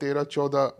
13-14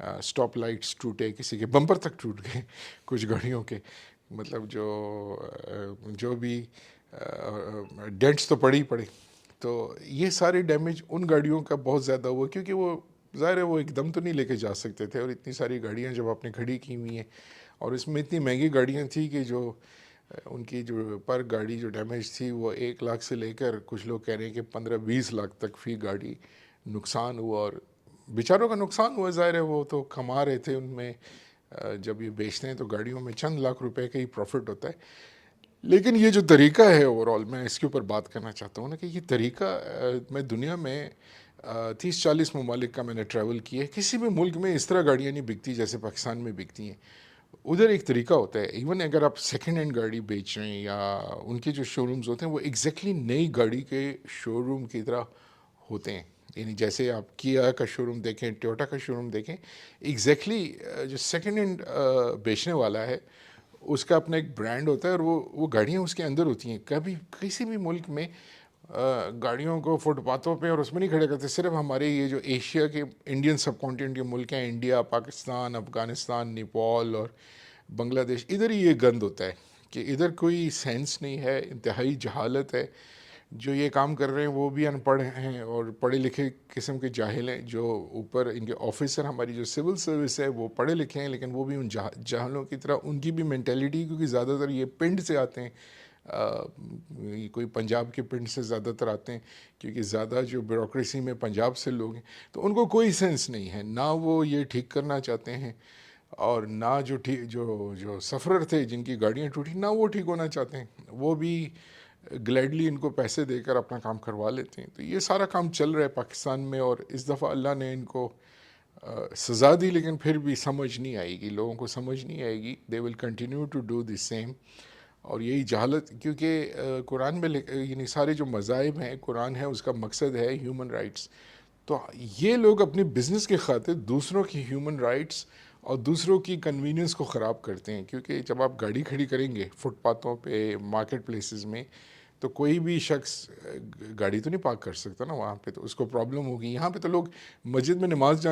stop lights ٹوٹے، کسی کے بمپر تک ٹوٹ گئے کچھ گاڑیوں کے، مطلب جو بھی ڈینٹس تو پڑے ہی پڑے. تو یہ سارے ڈیمیج ان گاڑیوں کا بہت زیادہ ہوا، کیونکہ وہ ظاہر ہے وہ ایک دم تو نہیں لے کے جا سکتے تھے، اور اتنی ساری گاڑیاں جب آپ نے کھڑی کی ہوئی ہیں، اور اس میں اتنی مہنگی گاڑیاں تھیں کہ جو ان کی جو پر گاڑی جو ڈیمیج تھی وہ 1 لاکھ سے لے کر کچھ لوگ کہہ رہے ہیں کہ 15-20 لاکھ تک فی گاڑی نقصان ہوا. اور بیچاروں کا نقصان ہوا، ظاہر ہے وہ تو کما رہے تھے ان میں، جب یہ بیچتے ہیں تو گاڑیوں میں چند لاکھ روپے کا ہی پروفٹ ہوتا ہے. لیکن یہ جو طریقہ ہے اوور آل، میں اس کے اوپر بات کرنا چاہتا ہوں نا، کہ یہ طریقہ میں دنیا میں 30-40 ممالک کا میں نے ٹریول کیا ہے، کسی بھی ملک میں اس طرح گاڑیاں نہیں بکتی جیسے پاکستان میں بکتی ہیں. ادھر ایک طریقہ ہوتا ہے، ایون اگر آپ سیکنڈ ہینڈ گاڑی بیچ رہے ہیں، یا ان کے جو شو رومز ہوتے ہیں وہ ایگزیکٹلی نئی گاڑی کے شو روم کی طرح ہوتے ہیں. یعنی جیسے آپ کیا کا شو روم دیکھیں، ٹویوٹا کا شو روم دیکھیں، ایگزیکٹلی جو سیکنڈ ہینڈ بیچنے والا ہے اس کا اپنا ایک برانڈ ہوتا ہے، اور وہ گاڑیاں اس کے اندر ہوتی ہیں. کبھی کسی بھی ملک میں گاڑیوں کو فٹ پاتھوں پہ اور اس میں نہیں کھڑے کرتے. صرف ہمارے یہ جو ایشیا کے انڈین سب کانٹیننٹ کے ملک ہیں، انڈیا، پاکستان، افغانستان، نیپال اور بنگلہ دیش، ادھر ہی یہ گند ہوتا ہے کہ ادھر کوئی سینس نہیں ہے، انتہائی جہالت ہے. جو یہ کام کر رہے ہیں وہ بھی ان پڑھ ہیں اور پڑھے لکھے قسم کے جاہل ہیں. جو اوپر ان کے آفیسر، ہماری جو سول سروس ہے، وہ پڑھے لکھے ہیں، لیکن وہ بھی ان جاہلوں کی طرح، ان کی بھی مینٹیلیٹی، کیونکہ زیادہ تر یہ پنڈ سے آتے ہیں، کوئی پنجاب کے پنڈ سے زیادہ تر آتے ہیں، کیونکہ زیادہ جو بیوروکریسی میں پنجاب سے لوگ ہیں. تو ان کو کوئی سینس نہیں ہے، نہ وہ یہ ٹھیک کرنا چاہتے ہیں، اور نہ جو سفرر تھے جن کی گاڑیاں ٹوٹی، نہ وہ ٹھیک ہونا چاہتے ہیں. وہ بھی گلیڈلی ان کو پیسے دے کر اپنا کام کروا لیتے ہیں. تو یہ سارا کام چل رہا ہے پاکستان میں، اور اس دفعہ اللہ نے ان کو سزا دی، لیکن پھر بھی سمجھ نہیں آئے گی، لوگوں کو سمجھ نہیں آئے گی. They will continue to do the same. اور یہی جہالت، کیونکہ قرآن میں یعنی سارے جو مذاہب ہیں، قرآن ہے اس کا مقصد ہے ہیومن رائٹس. تو یہ لوگ اپنے بزنس کے خاطر دوسروں کی ہیومن رائٹس اور دوسروں کی کنوینئنس کو خراب کرتے ہیں. کیونکہ جب آپ گاڑی کھڑی کریں گے فٹ پاتھوں پہ، مارکیٹ پلیسز میں، تو کوئی بھی شخص گاڑی تو نہیں پارک کر سکتا نا وہاں پہ، تو اس کو پرابلم ہوگی. یہاں پہ تو لوگ مسجد میں نماز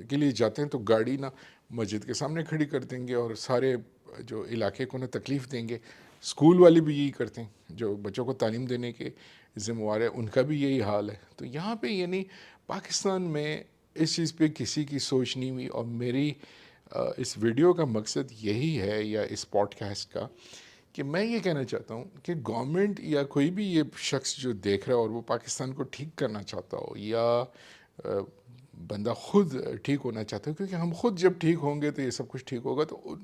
کے لیے جاتے ہیں تو گاڑی نہ مسجد کے سامنے کھڑی کر دیں گے، اور سارے جو علاقے کو انہیں تکلیف دیں گے. اسکول والے بھی یہی کرتے ہیں، جو بچوں کو تعلیم دینے کے ذمہ وار ہے ان کا بھی یہی حال ہے. تو یہاں پہ یعنی پاکستان میں اس چیز پہ کسی کی سوچ نہیں ہوئی. اور میری اس ویڈیو کا مقصد یہی ہے، یا اس پوڈ کاسٹ کا، کہ میں یہ کہنا چاہتا ہوں کہ گورنمنٹ یا کوئی بھی یہ شخص جو دیکھ رہا ہے اور وہ پاکستان کو ٹھیک کرنا چاہتا ہو، یا بندہ خود ٹھیک ہونا چاہتا ہے، کیونکہ ہم خود جب ٹھیک ہوں گے تو یہ سب کچھ ٹھیک ہوگا. تو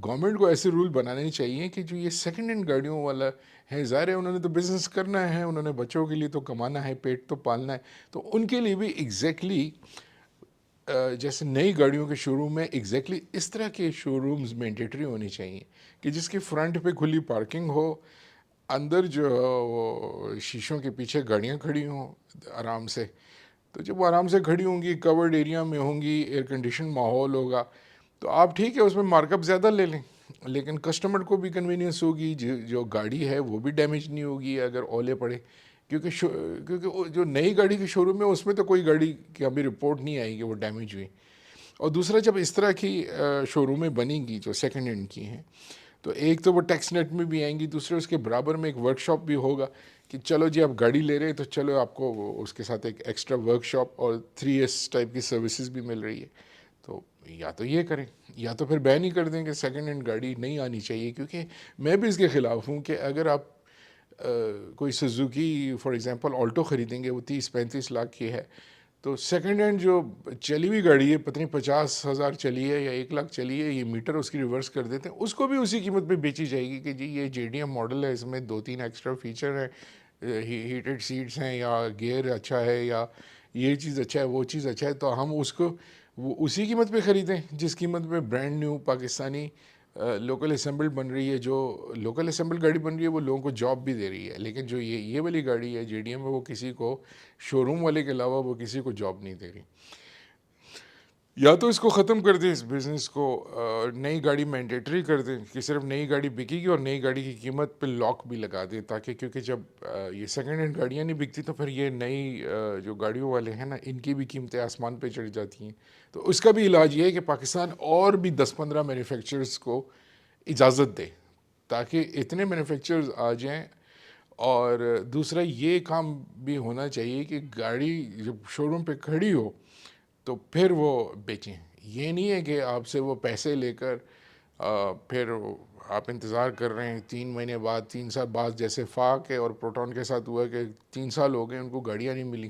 گورنمنٹ کو ایسے رول بنانے چاہیے کہ جو یہ سیکنڈ ہینڈ گاڑیوں والا ہے، ظاہر ہے انہوں نے تو بزنس کرنا ہے، انہوں نے بچوں کے لیے تو کمانا ہے، پیٹ تو پالنا ہے. تو ان کے لیے بھی ایگزیکٹلی جیسے نئی گاڑیوں کے شو روم میں ایگزیکٹلی اس طرح کے شو رومز مینڈیٹری ہونی چاہیے، کہ جس کے فرنٹ پہ کھلی پارکنگ ہو، اندر جو وہ شیشوں کے پیچھے گاڑیاں کھڑی ہوں آرام سے. تو جب وہ آرام سے کھڑی ہوں گی، کورڈ ایریا میں ہوں گی، ایئر کنڈیشن ماحول ہوگا، تو آپ ٹھیک ہے اس میں مارک اپ زیادہ لے لیں، لیکن کسٹمر کو بھی کنوینئنس ہوگی، جو گاڑی ہے وہ بھی ڈیمیج نہیں ہوگی اگر اولے پڑے. کیونکہ جو نئی گاڑی کی شو روم ہے اس میں تو کوئی گاڑی کی ابھی رپورٹ نہیں آئی کہ وہ ڈیمیج ہوئی. اور دوسرا، جب اس طرح کی شو رومیں بنیں گی جو سیکنڈ ہینڈ کی ہیں، تو ایک تو وہ ٹیکس نیٹ میں بھی آئیں گی، دوسرے اس کے برابر میں ایک ورک شاپ بھی ہوگا، کہ چلو جی آپ گاڑی لے رہے ہیں تو چلو آپ کو اس کے ساتھ ایک ایکسٹرا ورک شاپ اور 3S ٹائپ کی سروسز بھی مل رہی ہے. تو یا تو یہ کریں، یا تو پھر بین ہی کر دیں کہ سیکنڈ ہینڈ گاڑی نہیں آنی چاہیے. کیونکہ میں بھی اس کے خلاف ہوں کہ اگر آپ کوئی سزوکی فار ایگزامپل آلٹو خریدیں گے، وہ 30-35 لاکھ کی ہے، تو سیکنڈ ہینڈ جو چلی ہوئی گاڑی ہے، پتہ نہیں 50,000 چلی ہے یا 1 لاکھ چلی ہے، یہ میٹر اس کی ریورس کر دیتے ہیں، اس کو بھی اسی قیمت پہ بیچی جائے گی کہ جی یہ JDM ماڈل ہے، اس میں 2-3 ایکسٹرا فیچر ہیں، ہیٹڈ سیٹس ہیں، یا گیئر اچھا ہے، یا یہ چیز اچھا ہے، وہ چیز اچھا ہے. تو ہم اس کو وہ اسی قیمت پہ خریدیں جس قیمت پہ brand new Pakistani local assemble بن رہی ہے. جو لوکل اسمبل گاڑی بن رہی ہے وہ لوگوں کو جاب بھی دے رہی ہے، لیکن جو یہ والی گاڑی ہے JDM ہے، وہ کسی کو شو روم والے کے علاوہ وہ کسی کو جاب نہیں دے رہی. یا تو اس کو ختم کر دیں اس بزنس کو، نئی گاڑی مینڈیٹری کر دیں کہ صرف نئی گاڑی بکے گی، اور نئی گاڑی کی قیمت پہ لاک بھی لگا دیں، تاکہ کیونکہ جب یہ سیکنڈ ہینڈ گاڑیاں نہیں بکتی تو پھر یہ نئی جو گاڑیوں والے ہیں نا ان کی بھی قیمتیں آسمان پہ چڑھ جاتی ہیں. تو اس کا بھی علاج یہ ہے کہ پاکستان اور بھی 10-15 مینوفیکچررز کو اجازت دے تاکہ اتنے مینوفیکچررز آ جائیں. اور دوسرا یہ کام بھی ہونا چاہیے کہ گاڑی جب شو روم پہ کھڑی ہو تو پھر وہ بیچیں. یہ نہیں ہے کہ آپ سے وہ پیسے لے کر پھر آپ انتظار کر رہے ہیں 3 مہینے بعد 3 سال بعد، جیسے فاق ہے اور پروٹون کے ساتھ ہوا کہ 3 سال ہو گئے ان کو گاڑیاں نہیں ملی.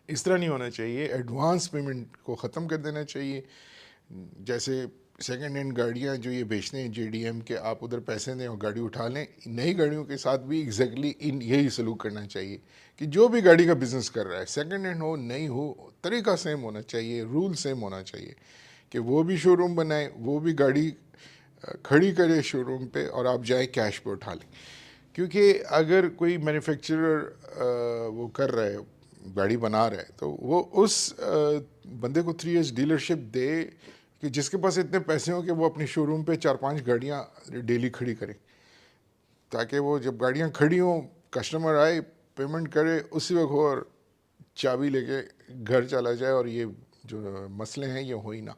اس طرح نہیں ہونا چاہیے. ایڈوانس پیمنٹ کو ختم کر دینا چاہیے. جیسے سیکنڈ ہینڈ گاڑیاں جو یہ بیچتے ہیں جے ڈی ایم کے، آپ ادھر پیسے دیں اور گاڑی اٹھا لیں. نئی گاڑیوں کے ساتھ بھی ایگزیکٹلی یہی سلوک کرنا چاہیے کہ جو بھی گاڑی کا بزنس کر رہا ہے، سیکنڈ ہینڈ ہو نئی ہو، طریقہ سیم ہونا چاہیے، رول سیم ہونا چاہیے کہ وہ بھی شو روم بنائے، وہ بھی گاڑی کھڑی کرے شو روم پہ اور آپ جائیں کیش پہ اٹھا لیں. کیونکہ اگر کوئی مینوفیکچرر وہ کر رہا ہے، گاڑی بنا رہا ہے، تو وہ اس بندے کو 3 ایئرس ڈیلرشپ دے کہ جس کے پاس اتنے پیسے ہوں کہ وہ اپنی شو روم پہ 4-5 گاڑیاں ڈیلی کھڑی کرے، تاکہ وہ جب گاڑیاں کھڑی ہوں کسٹمر آئے پیمنٹ کرے اسی وقت ہو اور چابی لے کے گھر چلا جائے اور یہ جو مسئلے ہیں یہ ہو ہی نہ.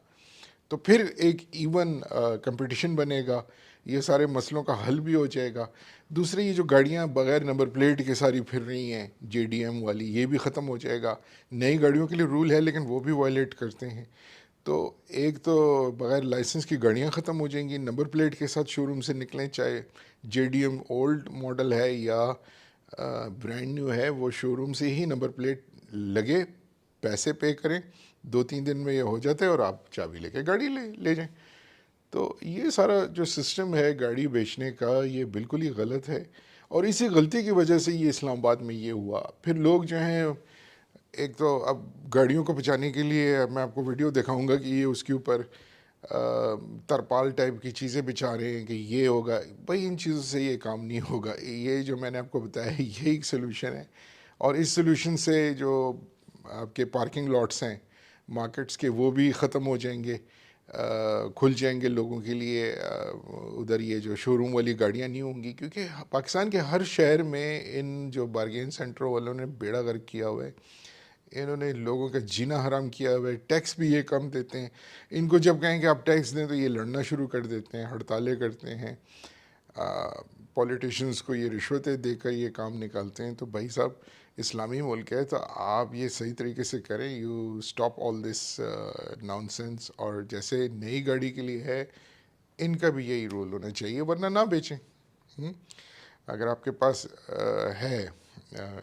تو پھر ایک ایون کمپٹیشن بنے گا، یہ سارے مسئلوں کا حل بھی ہو جائے گا. دوسرے یہ جو گاڑیاں بغیر نمبر پلیٹ کے ساری پھر رہی ہیں جے ڈی ایم والی، یہ بھی ختم ہو جائے گا. نئی گاڑیوں کے لیے رول ہے لیکن وہ بھی وائلیٹ کرتے ہیں. تو ایک تو بغیر لائسنس کی گاڑیاں ختم ہو جائیں گی، نمبر پلیٹ کے ساتھ شو روم سے نکلیں، چاہے J D M old model ہے یا برانڈ نیو ہے، وہ شو روم سے ہی نمبر پلیٹ لگے، پیسے پے کریں، 2-3 دن میں یہ ہو جاتا ہے اور آپ چابی لے کے گاڑی لے جائیں. تو یہ سارا جو سسٹم ہے گاڑی بیچنے کا یہ بالکل ہی غلط ہے، اور اسی غلطی کی وجہ سے یہ اسلام آباد میں یہ ہوا. پھر لوگ جو ہیں، ایک تو اب گاڑیوں کو بچانے کے لیے میں آپ کو ویڈیو دکھاؤں گا کہ یہ اس کے اوپر ترپال ٹائپ کی چیزیں بچا رہے ہیں کہ یہ ہوگا. بھائی ان چیزوں سے یہ کام نہیں ہوگا. یہ جو میں نے آپ کو بتایا ہے یہ ایک سلوشن ہے، اور اس سلوشن سے جو آپ کے پارکنگ لاٹس ہیں مارکیٹس کے وہ بھی ختم ہو جائیں گے، کھل جائیں گے لوگوں کے لیے. ادھر یہ جو شو روم والی گاڑیاں نہیں ہوں گی، کیونکہ پاکستان کے ہر شہر میں ان جو بارگین سینٹروں والوں نے بیڑا غرق کیا ہوا ہے. انہوں نے لوگوں کا جینا حرام کیا ہوا ہے. ٹیکس بھی یہ کم دیتے ہیں. ان کو جب کہیں کہ آپ ٹیکس دیں تو یہ لڑنا شروع کر دیتے ہیں، ہڑتالیں کرتے ہیں، پولیٹیشینز کو یہ رشوتیں دے کر یہ کام نکالتے ہیں. تو بھائی صاحب اسلامی ملک ہے تو آپ یہ صحیح طریقے سے کریں. You stop all this naan sense. اور جیسے نئی گاڑی کے لیے ہے، ان کا بھی یہی رول ہونا چاہیے، ورنہ نہ بیچیں. اگر آپ کے پاس ہے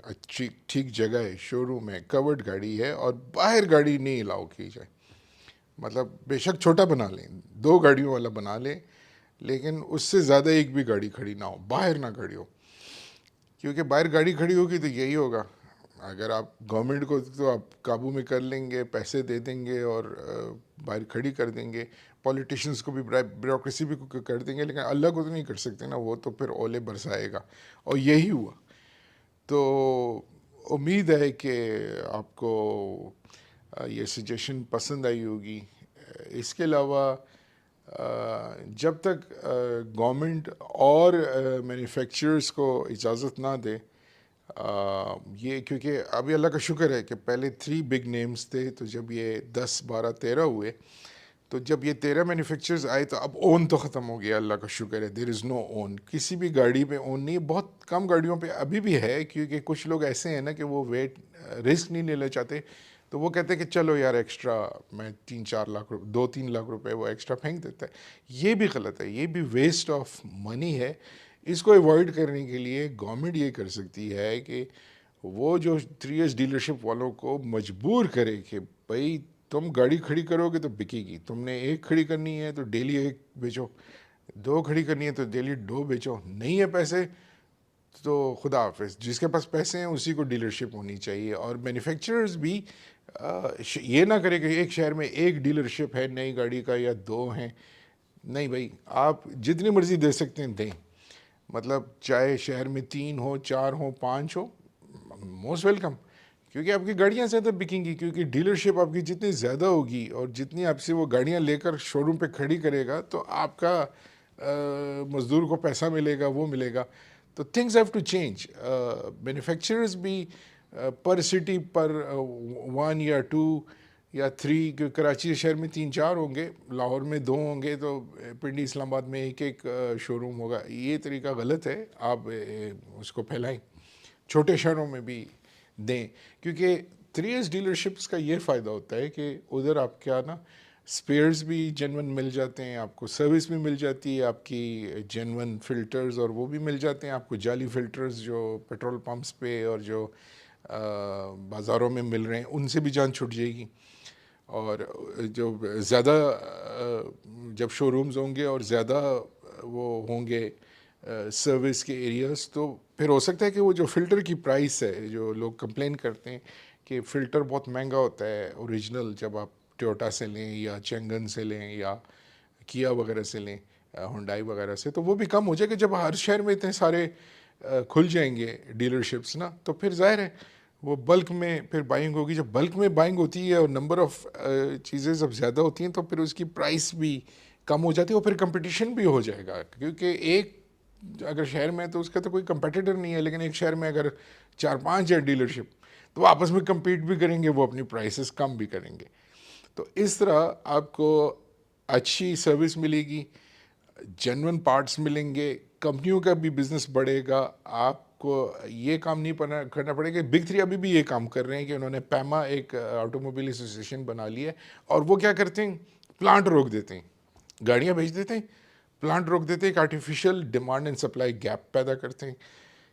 اچھی ٹھیک جگہ ہے، شو روم ہے، کورڈ گاڑی ہے، اور باہر گاڑی نہیں الاؤ کی جائے، مطلب بے شک چھوٹا بنا لیں، 2 گاڑیوں والا بنا لیں، لیکن اس سے زیادہ ایک بھی گاڑی کھڑی نہ ہو، باہر نہ کھڑی ہو. کیونکہ باہر گاڑی کھڑی ہوگی تو یہی ہوگا. اگر آپ گورنمنٹ کو تو آپ قابو میں کر لیں گے، پیسے دے دیں گے اور باہر کھڑی کر دیں گے، پولیٹیشنز کو بھی بیوروکریسی بھی کر دیں گے، لیکن اللہ کو تو نہیں کر سکتے نا، وہ تو پھر اولے برسائے گا. اور یہی ہوا. تو امید ہے کہ آپ کو یہ سجیشن پسند آئی ہوگی. اس کے علاوہ جب تک گورنمنٹ اور مینوفیکچررز کو اجازت نہ دے، یہ کیونکہ ابھی اللہ کا شکر ہے کہ پہلے 3 بگ نیمز تھے، تو جب یہ 10-12-13 ہوئے، تو جب یہ 13 مینوفیکچررز آئے تو اب اون تو ختم ہو گیا. اللہ کا شکر ہے، دیر از نو اون. کسی بھی گاڑی پہ اون نہیں. بہت کم گاڑیوں پہ ابھی بھی ہے، کیونکہ کچھ لوگ ایسے ہیں نا کہ وہ ویٹ رسک نہیں لینا چاہتے، تو وہ کہتے ہیں کہ چلو یار ایکسٹرا میں 3-4 لاکھ 2-3 لاکھ روپے وہ ایکسٹرا پھینک دیتا ہے. یہ بھی غلط ہے، یہ بھی ویسٹ آف منی ہے. اس کو ایوائڈ کرنے کے لیے گورنمنٹ یہ کر سکتی ہے کہ وہ جو 3 ایس ڈیلرشپ والوں کو مجبور کرے کہ بھائی تم گاڑی کھڑی کرو گے تو بکے گی، تم نے 1 کھڑی کرنی ہے تو ڈیلی 1 بیچو، 2 کھڑی کرنی ہے تو ڈیلی 2 بیچو. نہیں ہے پیسے تو خدا حافظ. جس کے پاس پیسے ہیں اسی کو ڈیلرشپ ہونی چاہیے. اور مینوفیکچررز بھی یہ نہ کرے کہ ایک شہر میں 1 ڈیلرشپ ہے نئی گاڑی کا یا 2 ہیں. نہیں بھائی، آپ جتنی مرضی دے سکتے ہیں دیں. مطلب چاہے شہر میں 3 ہو، 4 ہو، 5 ہو، موسٹ ویلکم. کیونکہ آپ کی گاڑیاں زیادہ بکیں گی، کیونکہ ڈیلرشپ آپ کی جتنی زیادہ ہوگی اور جتنی آپ سے وہ گاڑیاں لے کر شو روم پہ کھڑی کرے گا تو آپ کا مزدور کو پیسہ ملے گا، وہ ملے گا. تو things have to change. Manufacturers بھی پر سٹی پر 1 یا 2 یا 3، کراچی شہر میں 3-4 ہوں گے، لاہور میں 2 ہوں گے، تو پنڈی اسلام آباد میں ایک شو روم ہوگا. یہ طریقہ غلط ہے، آپ اس کو پھیلائیں، چھوٹے شہروں میں بھی دیں. کیونکہ 3S ڈیلرشپس کا یہ فائدہ ہوتا ہے کہ ادھر آپ کیا نا اسپیئرز بھی جینون مل جاتے ہیں، آپ کو سروس بھی مل جاتی ہے، آپ کی جینون فلٹرز اور وہ بھی مل جاتے ہیں. آپ کو جعلی فلٹرز جو پیٹرول پمپس پہ اور جو بازاروں میں مل رہے ہیں ان سے بھی جان چھوٹ جائے گی. اور جو زیادہ جب شو رومز ہوں گے اور زیادہ وہ ہوں گے سروس کے ایریاز، تو پھر ہو سکتا ہے کہ وہ جو فلٹر کی پرائس ہے، جو لوگ کمپلین کرتے ہیں کہ فلٹر بہت مہنگا ہوتا ہے اوریجنل، جب آپ ٹویوٹا سے لیں یا چینگن سے لیں یا کیا وغیرہ سے لیں، ہنڈائی وغیرہ سے، تو وہ بھی کم ہو جائے گا جب ہر شہر میں اتنے سارے کھل جائیں گے ڈیلرشپس نا. تو پھر ظاہر ہے وہ بلک میں پھر بائنگ ہوگی. جب بلک میں بائنگ ہوتی ہے اور نمبر آف چیزیں جب زیادہ ہوتی ہیں تو پھر اس کی پرائس بھی کم ہو جاتی ہے، اور پھر کمپٹیشن بھی ہو جائے گا. کیونکہ ایک اگر شہر میں تو اس کا تو کوئی کمپیٹیٹر نہیں ہے، لیکن ایک شہر میں اگر 4-5 ہے ڈیلرشپ تو وہ آپس میں کمپیٹ بھی کریں گے، وہ اپنی پرائسز کم بھی کریں گے. تو اس طرح آپ کو اچھی سروس ملے گی، جینون پارٹس ملیں گے، کمپنیوں کا بھی بزنس بڑھے گا. آپ کو یہ کام نہیں کرنا پڑے گا. بگ 3 ابھی بھی یہ کام کر رہے ہیں کہ انہوں نے پیما ایک آٹو موبائل ایسوسیشن بنا لی ہے، اور وہ کیا کرتے ہیں، پلانٹ روک دیتے ہیں، گاڑیاں بھیج دیتے ہیں، پلانٹ روک دیتے ہیں، ایک artificial demand and supply gap پیدا کرتے ہیں.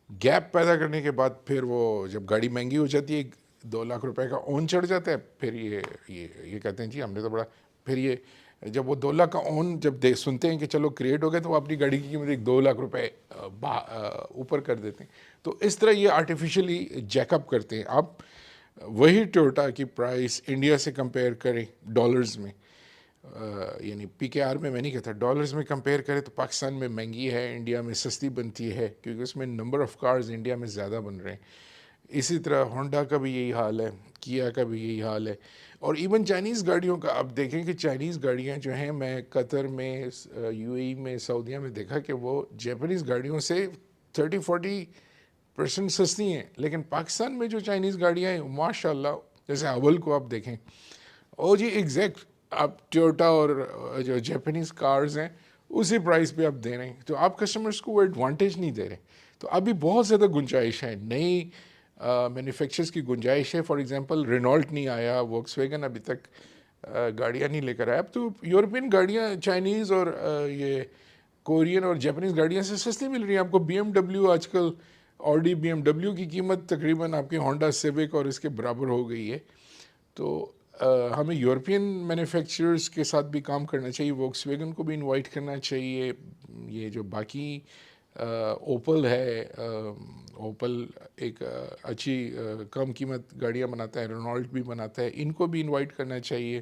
گیپ پیدا کرنے کے بعد پھر وہ جب گاڑی مہنگی ہو جاتی ہے، 2 لاکھ روپے کا اون چڑھ جاتا ہے، پھر یہ کہتے ہیں جی ہم نے تو بڑا، پھر یہ جب وہ 2 لاکھ کا اون جب سنتے ہیں کہ چلو کریٹ ہو گئے، تو وہ اپنی گاڑی کی قیمت 2 لاکھ روپے اوپر کر دیتے ہیں. تو اس طرح یہ آرٹیفیشلی جیک اپ کرتے ہیں. آپ وہی ٹویوٹا کی پرائس انڈیا سے کمپیئر کریں ڈالرز میں، یعنی PKR میں نہیں کہتا، ڈالرز میں کمپیئر کریں تو پاکستان میں مہنگی ہے، انڈیا میں سستی بنتی ہے، کیونکہ اس میں نمبر آف کارز انڈیا میں زیادہ بن رہے ہیں. اسی طرح ہونڈا کا بھی یہی حال ہے، کیا کا بھی یہی حال ہے. اور ایون چائنیز گاڑیوں کا آپ دیکھیں کہ چائنیز گاڑیاں جو ہیں، میں قطر میں، UAE میں، سعودیہ میں دیکھا کہ وہ جیپنیز گاڑیوں سے 30-40% سستی ہیں. لیکن پاکستان میں جو چائنیز گاڑیاں ہیں ماشاء اللہ، جیسے اول کو آپ دیکھیں، او جی ایگزیکٹ آپ ٹویوٹا اور جو جیپنیز کارز ہیں اسی پرائس پہ آپ دے رہے ہیں، تو آپ کسٹمرز کو وہ ایڈوانٹیج نہیں دے رہے. تو ابھی بہت زیادہ گنجائش ہے، نئی مینوفیکچرز کی گنجائش ہے. فار ایگزامپل رینالٹ نہیں آیا، ووکس ویگن ابھی تک گاڑیاں نہیں لے کر آیا. اب تو یورپین گاڑیاں چائنیز اور یہ کورین اور جیپنیز گاڑیاں سے سستی مل رہی ہیں. آپ کو BMW آج کل، آڈی BMW کی قیمت تقریباً آپ کے ہونڈا سیوک اور اس کے برابر ہو گئی ہے. تو ہمیں یورپین مینوفیکچررز کے ساتھ بھی کام کرنا چاہیے، ووکس ویگن کو بھی انوائٹ کرنا چاہیے. یہ جو باقی اوپل ہے، اوپل ایک اچھی کم قیمت گاڑیاں بناتا ہے، رینالٹ بھی بناتا ہے، ان کو بھی انوائٹ کرنا چاہیے.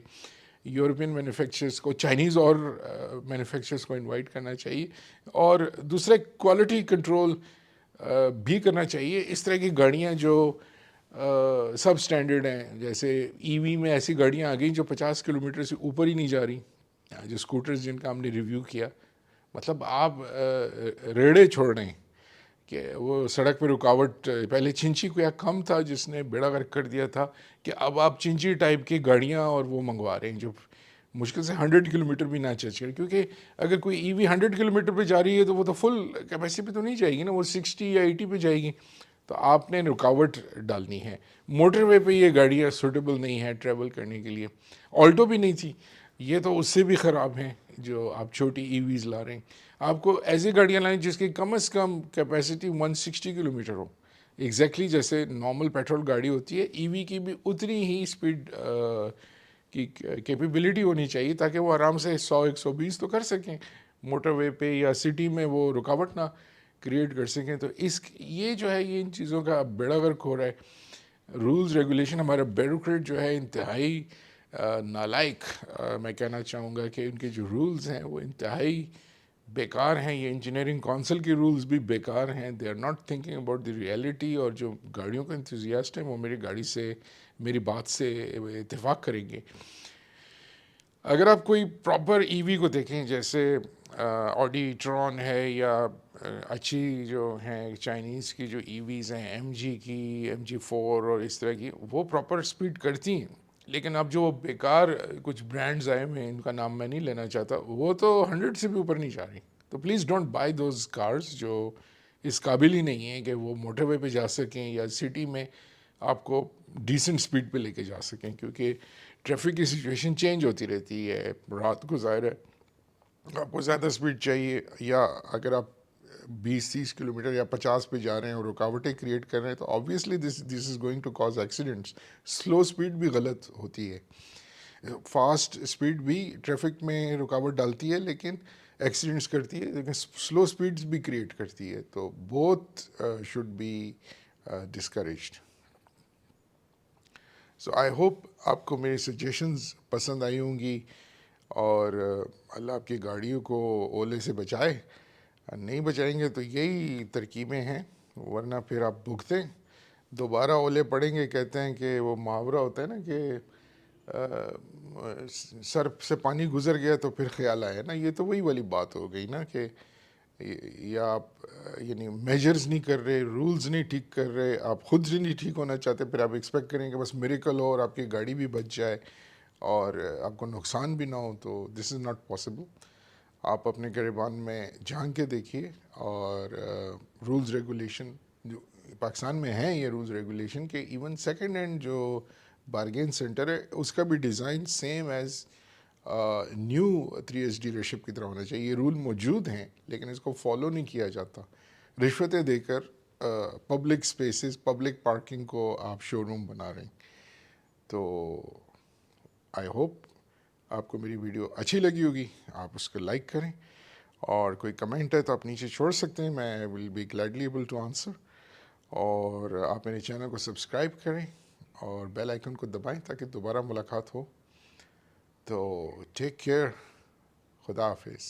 یورپین مینوفیکچررز کو، چائنیز اور مینوفیکچررز کو انوائٹ کرنا چاہیے. اور دوسرے کوالٹی کنٹرول بھی کرنا چاہیے. اس طرح کی گاڑیاں جو سب سٹینڈرڈ ہیں، جیسے EV میں ایسی گاڑیاں آ گئیں جو 50 کلومیٹر سے اوپر ہی نہیں جا رہی، جو سکوٹرز جن کا ہم نے ریویو کیا. مطلب آپ ریڑے چھوڑ رہے ہیں کہ وہ سڑک پہ رکاوٹ. پہلے چنچی کو یا کم تھا جس نے بیڑا غرق کر دیا تھا، کہ اب آپ چنچی ٹائپ کی گاڑیاں اور وہ منگوا رہے ہیں جو مشکل سے 100 کلومیٹر بھی نہ چل سکے. کیونکہ اگر کوئی EV 100 کلومیٹر پہ جا رہی ہے تو وہ تو فل کیپیسٹی پہ تو نہیں جائے گی نا، وہ 60 یا 80 پہ جائے گی. تو آپ نے رکاوٹ ڈالنی ہے. موٹر وے پہ یہ گاڑیاں سوٹیبل نہیں ہے ٹریول کرنے کے لیے. آلٹو بھی نہیں تھی، یہ تو اس سے بھی خراب ہیں جو آپ چھوٹی EVs لا رہے ہیں. آپ کو ایسی گاڑیاں لائیں جس کی کم از کم کیپیسٹی 160 کلومیٹر ہو، ایگزیکٹلی جیسے نارمل پیٹرول گاڑی ہوتی ہے. EV کی بھی اتنی ہی اسپیڈ کی کیپیبلٹی ہونی چاہیے تاکہ وہ آرام سے 100-120 تو کر سکیں موٹر وے پہ، یا سٹی میں وہ رکاوٹ نہ کریٹ کر سکیں. تو یہ جو ہے، یہ ان چیزوں کا بیڑا غرق ہو رہا ہے. رولز ریگولیشن، ہمارا بیوروکریٹ جو ہے انتہائی نالائق. میں کہنا چاہوں گا کہ ان کے جو رولز ہیں وہ انتہائی بیکار ہیں. یہ انجینئرنگ کونسل کے رولز بھی بیکار ہیں. They are not thinking about the reality. اور جو گاڑیوں کا انتھوزیاسٹ ہیں وہ میری گاڑی سے, میری بات سے اتفاق کریں گے. اگر آپ کوئی پراپر ای وی کو دیکھیں, جیسے آڈی ٹرون ہے, یا اچھی جو ہیں چائنیز کی جو ای ویز ہیں, ایم جی کی, ایم جی 4 اور اس طرح کی, وہ پراپر اسپیڈ کرتی ہیں. لیکن اب جو بیکار کچھ برانڈز آئے ہیں, ان کا نام میں نہیں لینا چاہتا, وہ تو 100 سے بھی اوپر نہیں جا رہی. تو please don't buy those cars جو اس قابل ہی نہیں ہیں کہ وہ موٹر وے پہ جا سکیں یا سٹی میں آپ کو ڈیسنٹ اسپیڈ پہ لے کے جا سکیں, کیونکہ ٹریفک کی سچویشن چینج ہوتی رہتی ہے. رات کو ظاہر ہے آپ کو زیادہ اسپیڈ چاہیے, یا اگر آپ 20-30 کلومیٹر یا 50 پہ جا رہے ہیں اور رکاوٹیں کریٹ کر رہے ہیں, تو obviously this is going to cause accidents. Slow speed بھی غلط ہوتی ہے, فاسٹ اسپیڈ بھی ٹریفک میں رکاوٹ ڈالتی ہے لیکن ایکسیڈنٹس کرتی ہے, لیکن سلو اسپیڈس بھی کریٹ کرتی ہے. تو both should be discouraged. So I hope آپ کو میری سجیشنز پسند آئی ہوں گی, اور اللہ آپ کی گاڑیوں کو اولے سے بچائے. نہیں بچائیں گے تو یہی ترکیبیں ہیں, ورنہ پھر آپ بھگتیں, دوبارہ اولے پڑیں گے. کہتے ہیں کہ وہ محاورہ ہوتا ہے نا کہ سر سے پانی گزر گیا تو پھر خیال آیا نا. یہ تو وہی والی بات ہو گئی نا کہ یا آپ یعنی میجرز نہیں کر رہے, رولز نہیں ٹھیک کر رہے, آپ خود سے نہیں ٹھیک ہونا چاہتے, پھر آپ ایکسپیکٹ کریں کہ بس میریکل ہو اور آپ کی گاڑی بھی بچ جائے اور آپ کو نقصان بھی نہ ہو. تو دس از ناٹ پاسبل. آپ اپنے گریبان میں جھانک کے دیکھیے, اور رولز ریگولیشن جو پاکستان میں ہیں, یہ رولز ریگولیشن کہ ایون سیکنڈ ہینڈ جو بارگین سینٹر ہے اس کا بھی design same as new 3S dealership کی طرح ہونا چاہیے. یہ رول موجود ہیں لیکن اس کو فالو نہیں کیا جاتا. رشوتیں دے کر پبلک سپیسز, پبلک پارکنگ کو آپ شو روم بنا رہے ہیں. تو آئی ہوپ آپ کو میری ویڈیو اچھی لگی ہوگی, آپ اس کو لائک کریں, اور کوئی کمنٹ ہے تو آپ نیچے چھوڑ سکتے ہیں, میں will be gladly able to answer. اور آپ میرے چینل کو سبسکرائب کریں اور بیل آئیکن کو دبائیں تاکہ دوبارہ ملاقات ہو. تو ٹیک کیئر, خدا حافظ.